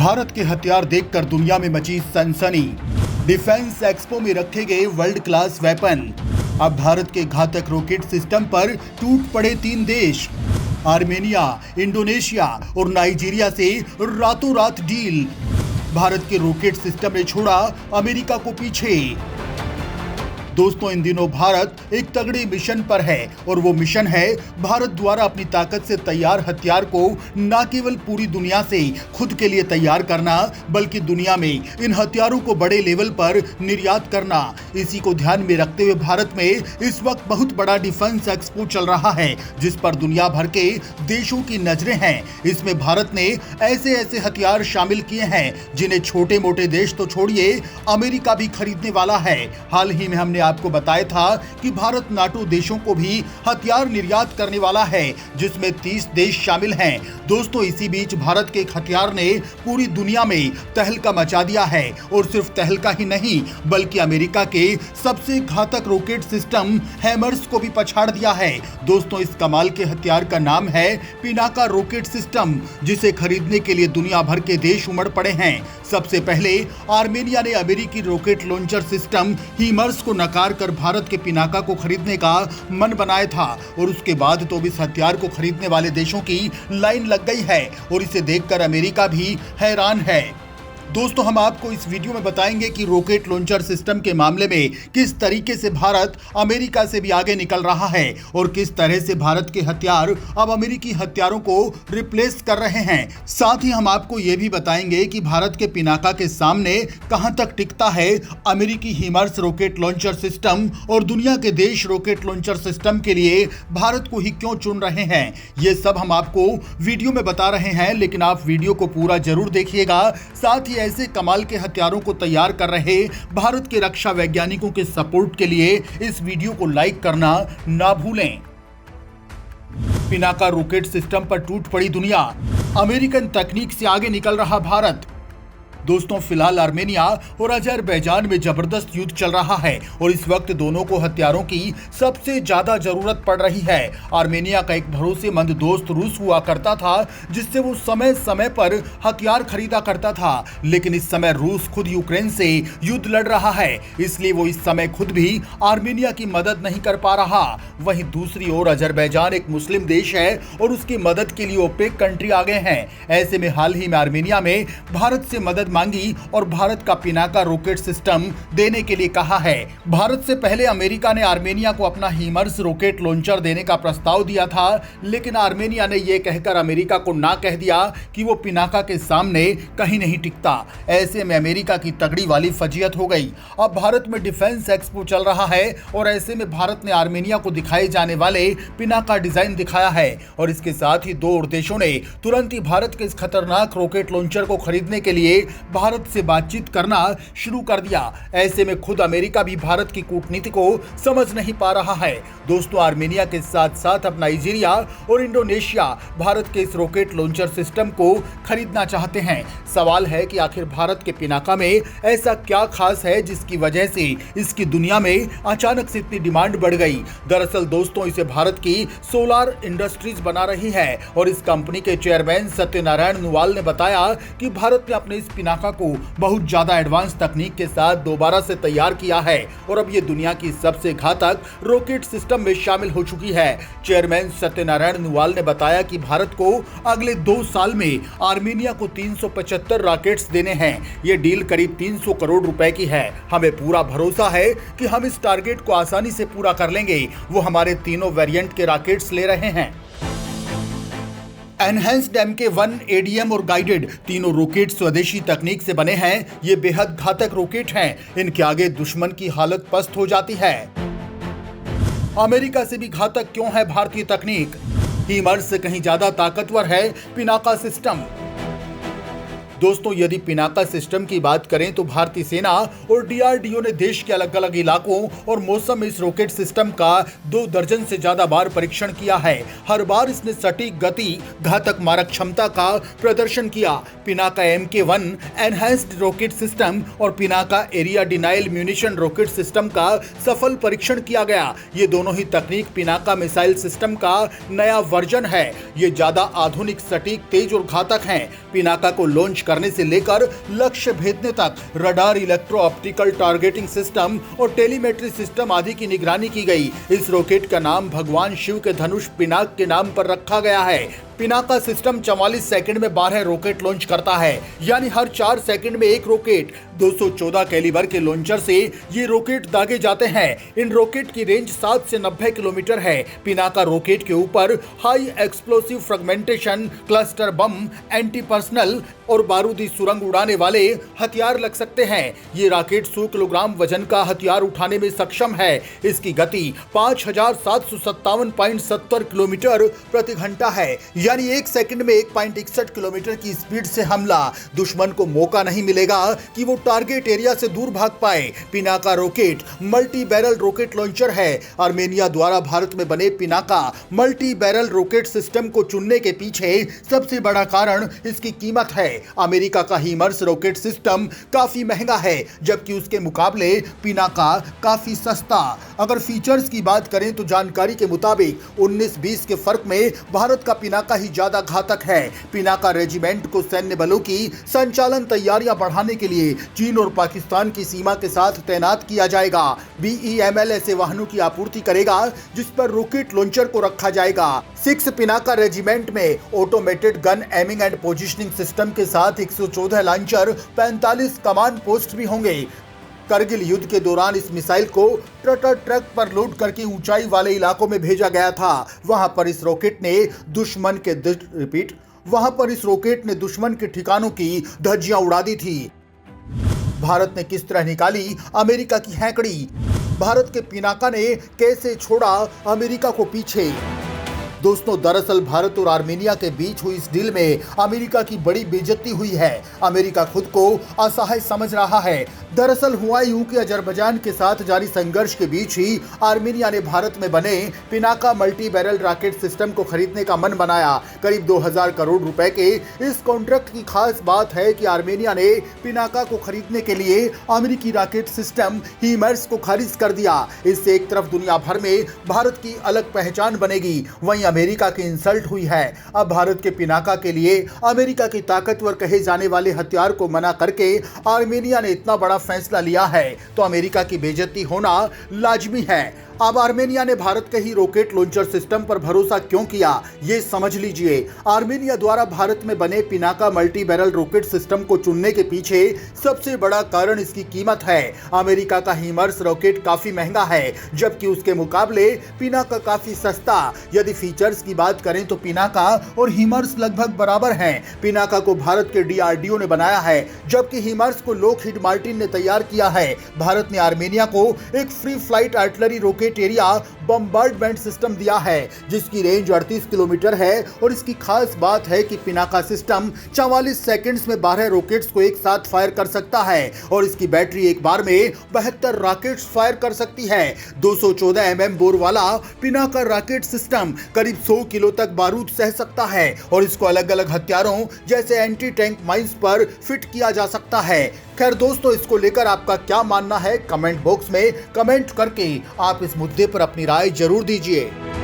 भारत के हथियार देखकर दुनिया में मची सनसनी। डिफेंस एक्सपो में रखे गए वर्ल्ड क्लास वेपन। अब भारत के घातक रॉकेट सिस्टम पर टूट पड़े 3 देश। आर्मेनिया, इंडोनेशिया और नाइजीरिया से रातों रात डील। भारत के रॉकेट सिस्टम ने छोड़ा अमेरिका को पीछे। दोस्तों, इन दिनों भारत एक तगड़े मिशन पर है और वो मिशन है भारत द्वारा अपनी ताकत से तैयार हथियार को न केवल पूरी दुनिया से खुद के लिए तैयार करना, बल्कि दुनिया में इन हथियारों को बड़े लेवल पर निर्यात करना। इसी को ध्यान में रखते हुए भारत में इस वक्त बहुत बड़ा डिफेंस एक्सपो चल रहा है, जिस पर दुनिया भर के देशों की नजरें हैं। इसमें भारत ने ऐसे ऐसे हथियार शामिल किए हैं जिन्हें छोटे मोटे देश तो छोड़िए, अमेरिका भी खरीदने वाला है। हाल ही में हमने आपको बताया था कि भारत नाटो देशों को भी हथियार निर्यात करने वाला है, जिसमें 30 देश शामिल हैं। दोस्तों, इसी बीच भारत के एक हथियार ने पूरी दुनिया में तहलका मचा दिया है, और सिर्फ तहलका ही नहीं बल्कि अमेरिका के सबसे घातक रॉकेट सिस्टम हैमर्स को भी पछाड़ दिया है। दोस्तों, इस कमाल के हथियार का नाम है पिनाका रॉकेट सिस्टम, जिसे खरीदने के लिए दुनिया भर के देश उमड़ पड़े हैं। सबसे पहले आर्मेनिया ने अमेरिकी रॉकेट लॉन्चर सिस्टम हीमर्स को नकार कर भारत के पिनाका को खरीदने का मन बनाया था, और उसके बाद तो इस हथियार को खरीदने वाले देशों की लाइन लग गई है, और इसे देखकर अमेरिका भी हैरान है। दोस्तों, हम आपको इस वीडियो में बताएंगे कि रॉकेट लॉन्चर सिस्टम के मामले में किस तरीके से भारत अमेरिका से भी आगे निकल रहा है, और किस तरह से भारत के हथियार अब अमेरिकी हथियारों को रिप्लेस कर रहे हैं। साथ ही हम आपको यह भी बताएंगे कि भारत के पिनाका के सामने कहां तक टिकता है अमेरिकी हिमर्स रॉकेट लॉन्चर सिस्टम, और दुनिया के देश रॉकेट लॉन्चर सिस्टम के लिए भारत को ही क्यों चुन रहे हैं। ये सब हम आपको वीडियो में बता रहे हैं, लेकिन आप वीडियो को पूरा जरूर देखिएगा। साथ ही ऐसे कमाल के हथियारों को तैयार कर रहे भारत के रक्षा वैज्ञानिकों के सपोर्ट के लिए इस वीडियो को लाइक करना ना भूलें। पिनाका रॉकेट सिस्टम पर टूट पड़ी दुनिया, अमेरिकन तकनीक से आगे निकल रहा भारत। दोस्तों, फिलहाल आर्मेनिया और अजरबैजान में जबरदस्त युद्ध चल रहा है, और इस वक्त दोनों को हथियारों की सबसे ज्यादा जरूरत पड़ रही है। आर्मेनिया का एक भरोसेमंद दोस्त रूस हुआ करता था, जिससे वो समय समय पर हथियार खरीदा करता था, लेकिन इस समय रूस खुद यूक्रेन से युद्ध लड़ रहा है, इसलिए वो इस समय खुद भी आर्मेनिया की मदद नहीं कर पा रहा। वहीं दूसरी ओर अजरबैजान एक मुस्लिम देश है और उसकी मदद के लिए ओपेक कंट्री आ गए हैं। ऐसे में हाल ही में आर्मेनिया में भारत से मदद मांगी और भारत का पिनाका रॉकेट सिस्टम देने के लिए कहा है। भारत से पहले अमेरिका ने आर्मेनिया को अपना हीमर्स रॉकेट लॉन्चर देने का प्रस्ताव दिया था, लेकिन आर्मेनिया ने यह कहकर अमेरिका को ना कह दिया कि वो पिनाका के सामने कहीं नहीं टिकता। ऐसे में अमेरिका की तगड़ी वाली फजीयत हो गई। अब भारत में डिफेंस एक्सपो चल रहा है, और ऐसे में भारत ने आर्मेनिया को दिखाए जाने वाले पिनाका डिजाइन दिखाया है, और इसके साथ ही 2 और देशों ने तुरंत ही भारत के इस खतरनाक रॉकेट लॉन्चर को खरीदने के लिए भारत से बातचीत करना शुरू कर दिया। ऐसे में खुद अमेरिका भी भारत की कूटनीति को समझ नहीं पा रहा है। दोस्तों, आर्मेनिया के साथ साथ अब नाइजीरिया और इंडोनेशिया भारत के इस रॉकेट लॉन्चर सिस्टम को खरीदना चाहते हैं। सवाल है कि आखिर भारत के पिनाका में ऐसा क्या खास है जिसकी वजह से इसकी दुनिया में अचानक से इतनी डिमांड बढ़ गई। दरअसल दोस्तों, इसे भारत की सोलार इंडस्ट्रीज बना रही है, और इस कंपनी के चेयरमैन सत्यनारायण नुवाल ने बताया कि भारत ने अपने इस पिनाका को बहुत ज्यादा एडवांस तकनीक के साथ दोबारा से तैयार किया है, और अब ये दुनिया की सबसे घातक रॉकेट सिस्टम में शामिल हो चुकी है। चेयरमैन सत्यनारायण नुवाल ने बताया कि भारत को अगले 2 साल में आर्मेनिया को 375 रॉकेट्स देने हैं। ये डील करीब 300 करोड़ रुपए की है। हमें पूरा भरोसा है कि हम इस टारगेट को आसानी से पूरा कर लेंगे। वो हमारे तीनों वेरिएंट के रॉकेट्स ले रहे हैं। एनहेंस्ड MK1, ADM और गाइडेड तीनों रॉकेट स्वदेशी तकनीक से बने हैं। ये बेहद घातक रॉकेट हैं। इनके आगे दुश्मन की हालत पस्त हो जाती है। अमेरिका से भी घातक क्यों है भारतीय तकनीक? हीमर्स से कहीं ज्यादा ताकतवर है पिनाका सिस्टम। दोस्तों, यदि पिनाका सिस्टम की बात करें तो भारतीय सेना और DRDO ने देश के अलग अलग इलाकों और मौसम में इस रॉकेट सिस्टम का 2 दर्जन से ज्यादा बार परीक्षण किया है। हर बार इसने सटीक गति, घातक मारक क्षमता का प्रदर्शन किया। Pinaka MK1 enhanced rocket system और Pinaka area denial munition rocket system का सफल परीक्षण किया गया। ये दोनों ही तकनीक पिनाका मिसाइल सिस्टम का नया वर्जन है। ये ज्यादा आधुनिक, सटीक, तेज और घातक हैं। पिनाका को लॉन्च करने से लेकर लक्ष्य भेदने तक radar, electro optical targeting system और टेलीमेट्री सिस्टम आदि की निगरानी की गई। इस रॉकेट का नाम भगवान शिव के धनुष पिनाक के नाम पर रखा गया है। पिनाका सिस्टम 44 सेकंड में 12 रॉकेट लॉन्च करता है, यानी हर 4 सेकंड में एक रॉकेट। 214 कैलिबर के लॉन्चर से ये रॉकेट दागे जाते हैं। इन रॉकेट की रेंज 7 से 90 किलोमीटर है। पिनाका रॉकेट के ऊपर high explosive fragmentation, cluster bomb, anti personal और बारूदी सुरंग उड़ाने वाले हथियार लग सकते हैं। ये रॉकेट 100 किलोग्राम वजन का हथियार उठाने में सक्षम है। इसकी गति 5757.70 किलोमीटर प्रति घंटा है, यानी 1 सेकंड में 1.61 किलोमीटर की स्पीड से हमला। दुश्मन को मौका नहीं मिलेगा कि वो टारगेट एरिया से दूर भाग पाए। Pinaka rocket multi barrel rocket launcher है। आर्मेनिया द्वारा भारत में बने Pinaka multi barrel rocket system को चुनने के पीछे सबसे बड़ा कारण इसकी कीमत है। अमेरिका का हीमर्स रॉकेट सिस्टम काफी महंगा है, जबकि उसके मुकाबले पिनाका काफी सस्ता। अगर फीचर्स की बात करें तो जानकारी के मुताबिक 19-20 के फर्क में भारत का पिनाका ही ज्यादा घातक है। पिनाका रेजिमेंट को सैन्य बलों की संचालन तैयारियां बढ़ाने के लिए चीन और पाकिस्तान की सीमा के साथ तैनात किया जाएगा। BEML ऐसे वाहनों की आपूर्ति करेगा जिस पर रॉकेट लॉन्चर को रखा जाएगा। 6 पिनाका रेजिमेंट में automated gun aiming and positioning system के साथ 114 लॉन्चर, 45 कमांड पोस्ट भी होंगे। करगिल युद्ध के दौरान इस मिसाइल को ट्रक पर लोड करके ऊंचाई वाले इलाकों में भेजा गया था। वहां पर इस रॉकेट ने दुश्मन के ठिकानों की धज्जियां उड़ा दी थी। भारत ने किस तरह निकाली अमेरिका की हैकड़ी? भारत के पिनाका ने कैसे छोड़ा अमेरिका को पीछे? दोस्तों, दरअसल भारत और आर्मेनिया के बीच हुई इस डील में अमेरिका की बड़ी बेइज्जती हुई है। अमेरिका खुद को असहाय समझ रहा है। दरअसल हुआ यूं कि अजरबैजान के साथ जारी संघर्ष के बीच ही आर्मेनिया ने भारत में बने Pinaka multi barrel rocket system को खरीदने का मन बनाया। करीब 2000 करोड़ रुपए के इस कॉन्ट्रैक्ट की खास बात है कि आर्मेनिया ने पिनाका को खरीदने के लिए अमेरिकी रॉकेट सिस्टम हीमर्स को खारिज कर दिया। इससे एक तरफ दुनिया भर में भारत की अलग पहचान बनेगी, वहीं अमेरिका की इंसल्ट हुई है। अब भारत के पिनाका के लिए अमेरिका की ताकतवर कहे जाने वाले हथियार को मना करके आर्मेनिया ने इतना बड़ा फैसला लिया है, तो अमेरिका की बेइज्जती होना लाजमी है। अब आर्मेनिया ने भारत के ही रॉकेट लॉन्चर सिस्टम पर भरोसा क्यों किया, ये समझ लीजिए। आर्मेनिया द्वारा भारत में बने Pinaka multi barrel rocket system को चुनने के पीछे सबसे बड़ा कारण इसकी कीमत है। अमेरिका का हीमर्स रॉकेट काफी महंगा है, जबकि उसके मुकाबले पिनाका काफी सस्ता। यदि फीचर्स की बात करें तो पिनाका और हीमर्स लगभग बराबर हैं। पिनाका को भारत के DRDO ने बनाया है, जबकि हीमर्स को लॉकहीड मार्टिन ने तैयार किया है। भारत ने आर्मेनिया को एक free flight artillery rocket area bombardment system दिया है, जिसकी रेंज 38 किलोमीटर है। और इसकी खास बात है कि पिनाका सिस्टम 44 सेकंड्स में 12 रॉकेट्स को एक साथ फायर कर सकता है और इसकी बैटरी एक बार में 72 रॉकेट्स फायर कर सकती है। 214 mm बोर वाला पिनाका रॉकेट सिस्टम करीब 100 किलो तक बारूद सह सकता है और इसको अलग अलग हथियारों जैसे एंटी टैंक माइंस पर फिट किया जा सकता है। खैर दोस्तों, इसको लेकर आपका क्या मानना है, कमेंट बॉक्स में कमेंट करके आप इस मुद्दे पर अपनी राय जरूर दीजिए।